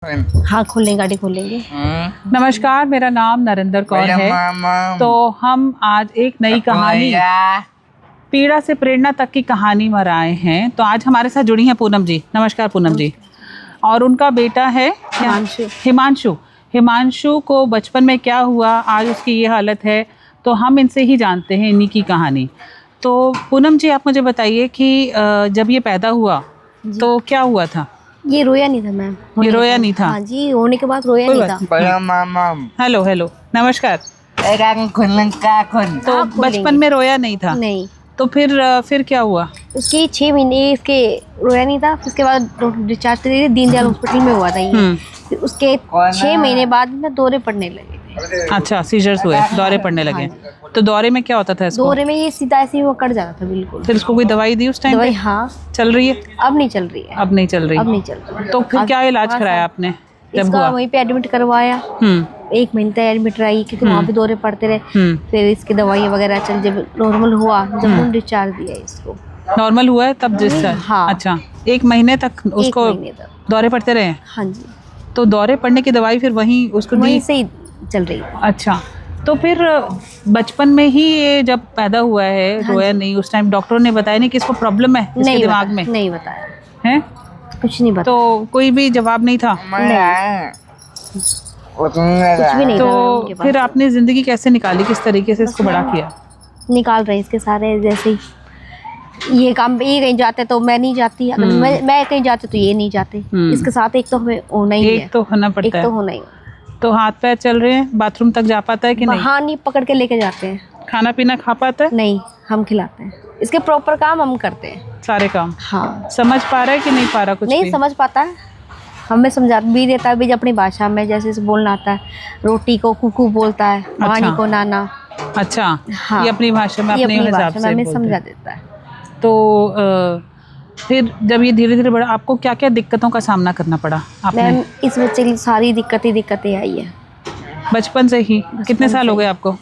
हाँ खोलेंगे, गाड़ी खोलेंगे। नमस्कार, मेरा नाम नरेंद्र कौर है। तो हम आज एक नई कहानी, पीड़ा से प्रेरणा तक की कहानी पर आए हैं। तो आज हमारे साथ जुड़ी हैं पूनम जी। नमस्कार पूनम जी। और उनका बेटा है हिमांशु। हिमांशु को बचपन में क्या हुआ, आज उसकी ये हालत है, तो हम इनसे ही जानते हैं इन्हीं की कहानी। तो पूनम जी, आप मुझे बताइए कि जब ये पैदा हुआ तो क्या हुआ था? ये रोया नहीं था मैम। ये रोया नहीं था? हाँ जी, होने के बाद रोया नहीं था। हेलो हेलो, नमस्कार। तो बचपन में रोया नहीं था? नहीं। तो फिर क्या हुआ? उसके 6 महीने इसके रोया नहीं था। उसके बाद डिस्चार्ज कर दीनदयाल हॉस्पिटल में हुआ था ये। फिर उसके 6 महीने बाद में दौरे पड़ने लगे थे। अच्छा, सीजर्स हुए, दौरे पड़ने लगे। हाँ। तो दौरे में क्या होता था इसको? दौरे में ये सीधा ऐसे ही वो कट जाता था बिल्कुल। फिर इसको कोई दवाई दी उस टाइम? दवाई हाँ चल रही है? अब नहीं चल रही है। अब नहीं चल रही। तो फिर क्या इलाज कराया आपने जब इसका? हुआ? वहीं पे एडमिट करवाया। 1 महीने तक एडमिट रही क्योंकि वहाँ पे दौरे पड़ते रहे। फिर इसकी दवाई वगैरह चल, जब नॉर्मल हुआ जब उन्होंने डिस्चार्ज दिया इसको। नॉर्मल हुआ है तब डिस्चार्ज? हाँ। अच्छा, 1 महीने तक उसको दौरे पड़ते रहे? हाँ जी। तो दौरे पड़ने की दवाई फिर वहीं उसको वहीं से ही चल रही है। अच्छा, तो फिर बचपन में ही ये जब पैदा हुआ है, हाँ रोया नहीं उस टाइम? डॉक्टरों ने बताया नहीं कि इसको प्रॉब्लम है इसके दिमाग में? नहीं बताया है, कुछ नहीं बताया। तो कोई भी जवाब नहीं था? नहीं, कुछ भी नहीं। तो फिर आपने जिंदगी कैसे निकाली, किस तरीके से इसको बड़ा किया? निकाल रहे इसके सारे, जैसे ये काम, ये कहीं जाते तो मैं नहीं जाती, अगर मैं कहीं जाती तो ये नहीं जाते। इसके साथ एक तो हमें होना ही है, एक तो होना पड़ता है। एक तो होना ही। तो हाथ पैर चल रहे हैं, बाथरूम तक जा पाता है कि नहीं? हाँ, नहीं पकड़ के लेके जाते हैं। खाना पीना खा पाता है? नहीं, हम खिलाते हैं। इसके प्रॉपर काम हम करते हैं, सारे काम। हाँ। समझ पा रहा है कि नहीं पा रहा? कुछ नहीं समझ पाता है, हमें समझा भी देता है भी अपनी भाषा में, जैसे इसे बोलना आता है। रोटी को कुकू बोलता है, पानी को नाना। अच्छा, हाँ, ये अपनी भाषा में अपने हिसाब से हमें समझा देता है। तो फिर जब ये धीरे धीरे बड़ा, आपको क्या क्या दिक्कतों का सामना करना पड़ा आपने? मैम इस बच्चे की सारी दिक्कतें आई है बचपन से ही। कितने साल हो गए आपको?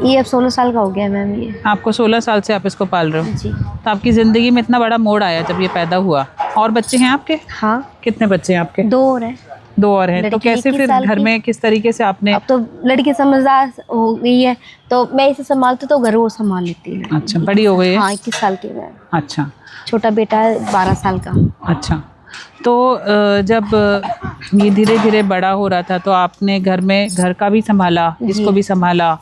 ये अब 16 साल का हो गया मैम। ये आपको 16 साल से आप इसको पाल रहे हो जी। तो आपकी ज़िंदगी में इतना बड़ा मोड़ आया जब ये पैदा हुआ। और बच्चे हैं आपके? हाँ। कितने बच्चे हैं आपके? 2 और हैं। 2 और हैं। तो कैसे फिर घर में किस तरीके से आपने? अब तो लड़की समझदार हो गई है तो मैं इसे संभालती तो घर वो संभाल लेती है। अच्छा, बड़ी हो गई है? हाँ, 21 साल की है। अच्छा। छोटा बेटा है 12 साल का। अच्छा, तो जब ये धीरे धीरे बड़ा हो रहा था तो आपने घर में घर का भी संभाला, इसको भी संभाला,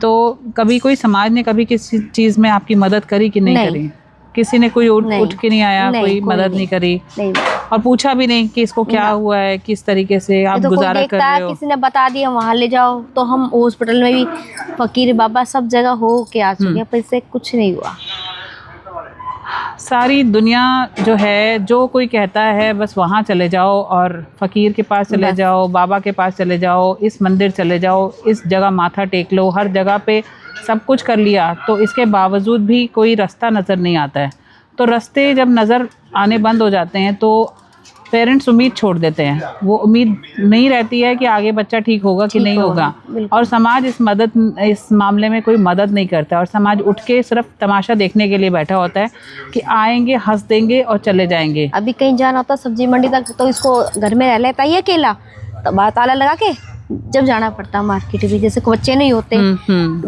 तो कभी कोई समाज ने कभी किसी चीज़ में आपकी मदद करी कि नहीं करी? किसी ने कोई उठ के नहीं आया? कोई मदद नहीं करी? नहीं। और पूछा भी नहीं कि इसको क्या हुआ है, किस तरीके से आप गुजारा कर रहे हो? किसी ने बता दिया वहाँ ले जाओ, तो हम हॉस्पिटल में भी फकीर बाबा सब जगह हो के आ चुके हैं, पर इससे कुछ नहीं हुआ। सारी दुनिया जो है, जो कोई कहता है बस वहाँ चले जाओ और फ़कीर के पास चले जाओ, बाबा के पास चले जाओ, इस मंदिर चले जाओ, इस जगह माथा टेक लो, हर जगह पे सब कुछ कर लिया, तो इसके बावजूद भी कोई रास्ता नज़र नहीं आता है। तो रास्ते जब नज़र आने बंद हो जाते हैं तो पेरेंट्स उम्मीद छोड़ देते हैं। वो उम्मीद नहीं रहती है कि आगे बच्चा ठीक होगा कि नहीं होगा। और समाज इस मामले में कोई मदद नहीं करता, और समाज उठ के सिर्फ तमाशा देखने के लिए बैठा होता है कि आएंगे, हंस देंगे और चले जाएंगे। अभी कहीं जाना होता सब्जी मंडी तक तो इसको घर में रह लेता है अकेला, तो बाहर ताला लगा के जब जाना पड़ता मार्केट भी, जैसे बच्चे नहीं होते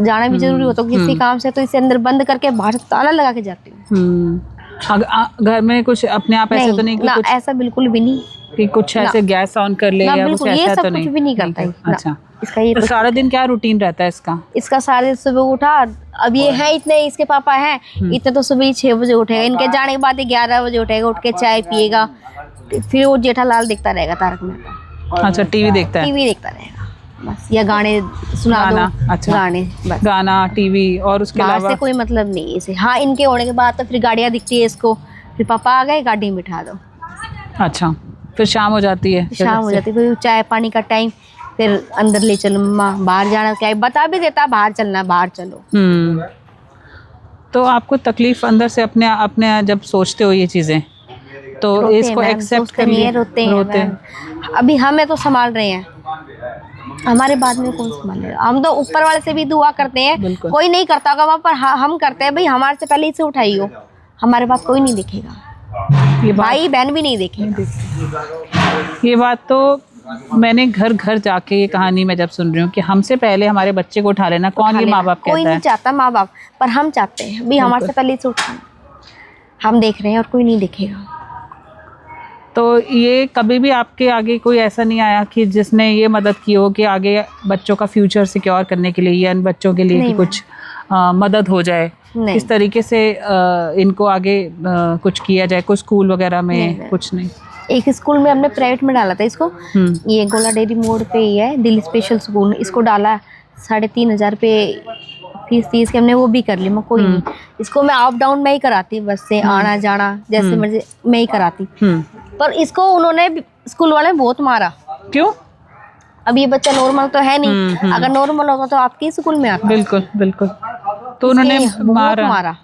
जाना भी जरूरी होता किसी काम से, तो इसे अंदर बंद करके बाहर ताला लगा के जाती हूँ। घर में कुछ अपने आप ऐसे तो नहीं कि कुछ ऐसा बिल्कुल भी नहीं कि कुछ ऐसे गैस ऑन कर ले या कुछ ऐसा तो नहीं? कुछ भी नहीं करता है। अच्छा, इसका ये सारा दिन क्या रूटीन रहता है इसका? इसका सारे सुबह उठा, अब ये है इतने, इसके पापा हैं इतने, तो सुबह 6 बजे उठेगा, इनके जाने के बाद 11 बजे उठेगा, उठ के चाय पिएगा, फिर वो जेठालाल देखता रहेगा, तारक मेहता। अच्छा, टीवी देखता है? टीवी देखता रहेगा बस, या गाने सुना दो। अच्छा, गाने बस, गाना टीवी, और उसके अलावा से कोई मतलब नहीं इसे। हाँ, इनके होने के बाद तो फिर गाड़ियाँ दिखती है इसको, फिर पापा आ गए गाड़ी में बिठा दो। अच्छा, फिर शाम हो जाती है? शाम हो जाती है, फिर चाय पानी का टाइम, फिर अंदर ले चलो मम्मा, बाहर जाना क्या बता भी देता, बाहर चलना, बाहर चलो। तो आपको तकलीफ अंदर से अपने जब सोचते हो ये चीज़ें तो इसको एक्सेप्ट करिए? रोते हैं। अभी हमें तो संभाल रहे हैं, हमारे बाद में कौन संभालेगा? हम तो ऊपर वाले से भी दुआ करते हैं, कोई नहीं करता होगा वहाँ पर, हम करते हैं भाई, हमारे से पहले इसे उठाइयो, हमारे पास कोई नहीं दिखेगा, ये भाई बहन भी नहीं देखेगा। ये बात तो मैंने घर घर जाके ये कहानी मैं जब सुन रही हूँ कि हमसे पहले हमारे बच्चे को उठा लेना, कौन ये माँ बाप कोई कहता नहीं है? चाहता माँ बाप, पर हम चाहते हैं भी हमारे से पहले से उठाना। हम देख रहे हैं और कोई नहीं देखेगा। तो ये कभी भी आपके आगे कोई ऐसा नहीं आया कि जिसने ये मदद की हो कि आगे बच्चों का फ्यूचर सिक्योर करने के लिए या इन बच्चों के लिए कि कुछ मदद हो जाए, नहीं। किस तरीके से इनको आगे कुछ किया जाए, कोई स्कूल वगैरह में? कुछ नहीं। एक स्कूल में हमने प्राइवेट में डाला था इसको, ये गोला डेयरी मोड़ पे ही है, दिल्ली स्पेशल स्कूल। इसको डाला 3,500 पे फीस के हमने वो भी कर ली। मैं कोई नहीं, इसको मैं अप डाउन मैं ही कराती, बस से आना जाना जैसे मर्जी मैं ही कराती। पर इसको उन्होंने स्कूल वाले बहुत मारा। क्यों? अब ये बच्चा नॉर्मल तो है नहीं, अगर नॉर्मल होता तो आपके स्कूल में आता। बिल्कुल बिल्कुल। तो उन्होंने मारा।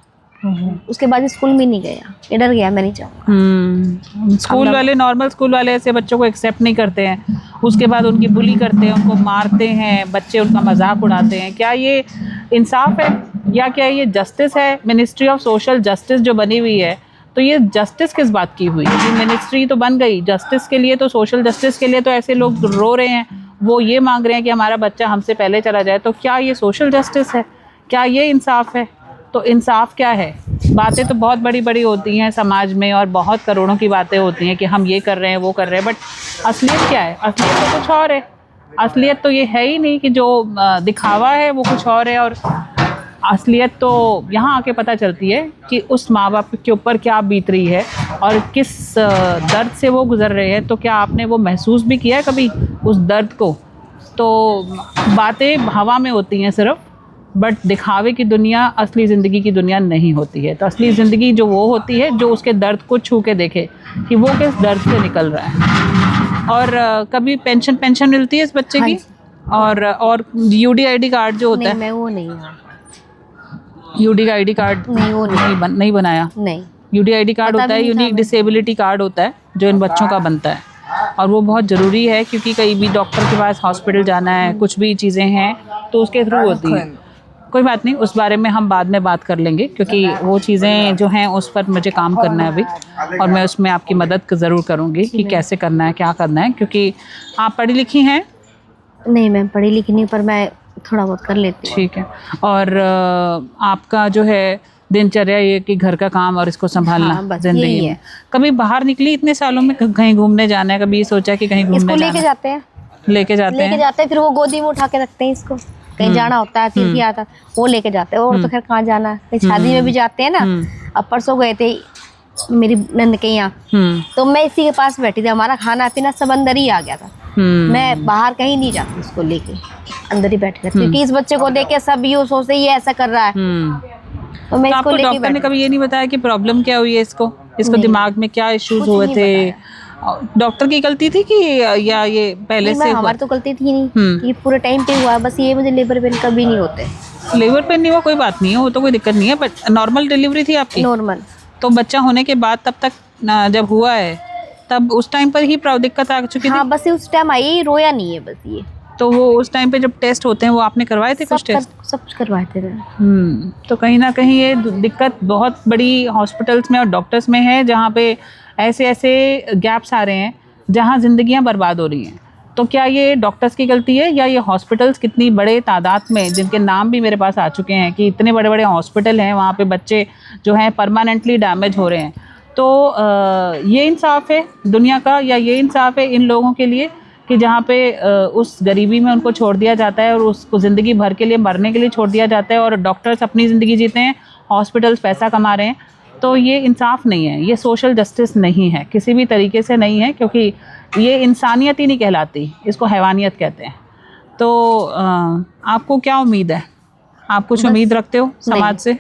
उसके बाद स्कूल में नहीं गया, ये डर गया, मैं नहीं चाहूँगा। स्कूल वाले, नॉर्मल स्कूल वाले ऐसे बच्चों को एक्सेप्ट नहीं करते हैं, उसके बाद उनकी बुली करते हैं, उनको मारते हैं, बच्चे उनका मजाक उड़ाते हैं। क्या ये इंसाफ है या क्या ये जस्टिस है? मिनिस्ट्री ऑफ सोशल जस्टिस जो बनी हुई है, तो ये जस्टिस किस बात की हुई? ये मिनिस्ट्री तो बन गई जस्टिस के लिए, तो सोशल जस्टिस के लिए। तो ऐसे लोग रो रहे हैं, वो ये मांग रहे हैं कि हमारा बच्चा हमसे पहले चला जाए। तो क्या ये सोशल जस्टिस है? क्या ये इंसाफ है? तो इंसाफ क्या है? बातें तो बहुत बड़ी बड़ी होती हैं समाज में और बहुत करोड़ों की बातें होती हैं कि हम ये कर रहे हैं, वो कर रहे हैं, बट असलियत क्या है? असलियत तो कुछ और है। असलियत तो ये है ही नहीं कि जो दिखावा है वो कुछ और है, और असलियत तो यहाँ आके पता चलती है कि उस माँ बाप के ऊपर क्या बीत रही है और किस दर्द से वो गुजर रहे हैं। तो क्या आपने वो महसूस भी किया है कभी उस दर्द को? तो बातें हवा में होती हैं सिर्फ, बट दिखावे की दुनिया असली ज़िंदगी की दुनिया नहीं होती है। तो असली ज़िंदगी जो वो होती है जो उसके दर्द को छू के देखे कि वो किस दर्द से निकल रहा है। और कभी पेंशन मिलती है इस बच्चे की? और UDID कार्ड जो होता है? मैं वो नहीं, UDID कार्ड नहीं, वो नहीं बनाया। नहीं, UDID कार्ड होता है, यूनिक डिसेबिलिटी कार्ड होता है, जो इन बच्चों का बनता है। और वो बहुत ज़रूरी है क्योंकि कहीं भी डॉक्टर के पास हॉस्पिटल जाना है, कुछ भी चीज़ें हैं तो उसके थ्रू होती है। कोई बात नहीं, उस बारे में हम बाद में बात कर लेंगे, क्योंकि वो चीज़ें जो हैं उस पर मुझे काम करना है अभी, और मैं उसमें आपकी मदद ज़रूर करूँगी कि कैसे करना है, क्या करना है। क्योंकि आप पढ़ी लिखी हैं? नहीं, मैं पढ़ी लिखी नहीं, पर मैं थोड़ा बहुत कर लेती हूँ। ठीक है। और आपका जो है दिनचर्या ये कि घर का काम और इसको संभालना जिंदगी में। कभी बाहर निकली इतने सालों में, कहीं घूमने जाना है? कभी सोचा कि कहीं घूमने इसको जाना? लेके जाते हैं, लेके जाते हैं, फिर वो गोदी में उठा के रखते हैं इसको। कहीं जाना होता है, तीर्थ आता है, वो लेके जाते हैं। और तो खैर कहाँ जाना है, कहीं शादी में भी जाते हैं ना। अब परसों गए थे मेरी नंद के यहाँ, तो मैं इसी के पास बैठी थी, हमारा खाना पीना सब अंदर ही आ गया था। मैं बाहर कहीं नहीं जाती, उसको लेके अंदर ही बैठ गई, क्योंकि इस बच्चे को देख के सब ये सोचते ये ऐसा कर रहा है। तो मैं इसको लेके डॉक्टर ने कभी ये नहीं बताया कि प्रॉब्लम क्या हुई है इसको दिमाग में क्या इश्यूज हुए थे? डॉक्टर की गलती थी कि या ये पहले से? हमारी तो गलती थी नहीं कि पूरे टाइम पे हुआ, बस ये मुझे लेबर पेन कभी नहीं होते। लेबर पेन नहीं हुआ, कोई बात नहीं है, वो तो कोई दिक्कत नहीं है। बट नॉर्मल डिलीवरी थी आपकी? नॉर्मल। तो बच्चा होने के बाद तब तक जब हुआ है तब उस टाइम पर ही दिक्कत आ चुकी थी? हाँ, बस उस टाइम आई, रोया नहीं है बस ये। तो वो उस टाइम पे जब टेस्ट होते हैं वो आपने करवाए थे? कुछ टेस्ट सब कुछ करवाए थे। तो कहीं ना कहीं ये दिक्कत बहुत बड़ी हॉस्पिटल्स में और डॉक्टर्स में है, जहाँ पे ऐसे गैप्स आ रहे हैं जहाँ ज़िंदगियाँ बर्बाद हो रही हैं। तो क्या ये डॉक्टर्स की गलती है या ये हॉस्पिटल्स कितनी बड़े तादाद में, जिनके नाम भी मेरे पास आ चुके हैं कि इतने बड़े बड़े हॉस्पिटल हैं, वहाँ पे बच्चे जो हैं परमानेंटली डैमेज हो रहे हैं? तो ये इंसाफ है दुनिया का, या ये इंसाफ है इन लोगों के लिए कि जहाँ पे उस गरीबी में उनको छोड़ दिया जाता है और उसको ज़िंदगी भर के लिए मरने के लिए छोड़ दिया जाता है, और डॉक्टर्स अपनी ज़िंदगी जीते हैं, हॉस्पिटल्स पैसा कमा रहे हैं? तो ये इंसाफ नहीं है, ये सोशल जस्टिस नहीं है, किसी भी तरीके से नहीं है, क्योंकि ये इंसानियत ही नहीं कहलाती, इसको हैवानियत कहते हैं। तो आपको क्या उम्मीद है? आप कुछ उम्मीद रखते हो समाज से?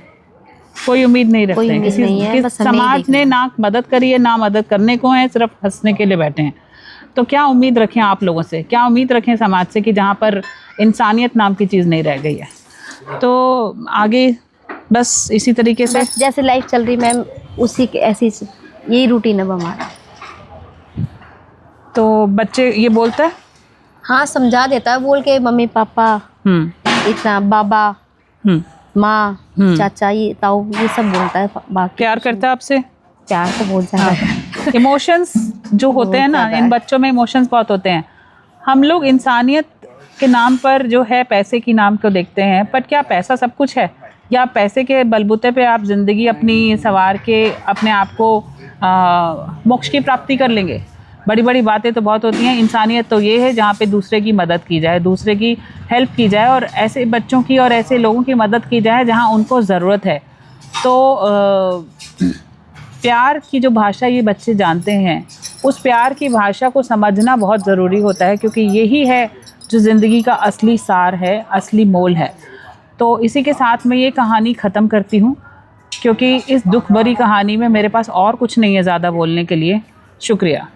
कोई उम्मीद नहीं रखते हैं किसी समाज ने, ना मदद करी है ना मदद करने को है, सिर्फ हंसने के लिए बैठे हैं। तो क्या उम्मीद रखें आप लोगों से, क्या उम्मीद रखें समाज से कि जहाँ पर इंसानियत नाम की चीज़ नहीं रह गई है? तो आगे बस इसी तरीके से जैसे लाइफ चल रही मैम, उसी के ऐसी यही रूटीन है हमारा। तो बच्चे ये बोलता है? हाँ, समझा देता है बोल के, मम्मी पापा इतना, बाबा माँ चाचा, ये ताऊ, ये सब बोलता है। प्यार करता है आपसे? प्यार तो बहुत ज़्यादा है। इमोशंस जो होते हैं ना, ज़्यादा इन है। बच्चों में इमोशंस बहुत होते हैं। हम लोग इंसानियत के नाम पर जो है पैसे की नाम को देखते हैं, पर क्या पैसा सब कुछ है? या पैसे के बलबूते पे आप ज़िंदगी अपनी संवार के अपने आप को मोक्ष की प्राप्ति कर लेंगे? बड़ी बड़ी बातें तो बहुत होती हैं, इंसानियत तो ये है जहाँ पे दूसरे की मदद की जाए, दूसरे की हेल्प की जाए, और ऐसे बच्चों की और ऐसे लोगों की मदद की जाए जहाँ उनको ज़रूरत है। तो प्यार की जो भाषा ये बच्चे जानते हैं, उस प्यार की भाषा को समझना बहुत ज़रूरी होता है, क्योंकि यही है जो ज़िंदगी का असली सार है, असली मोल है। तो इसी के साथ मैं ये कहानी ख़त्म करती हूँ, क्योंकि इस दुख भरी कहानी में मेरे पास और कुछ नहीं है ज़्यादा बोलने के लिए। शुक्रिया।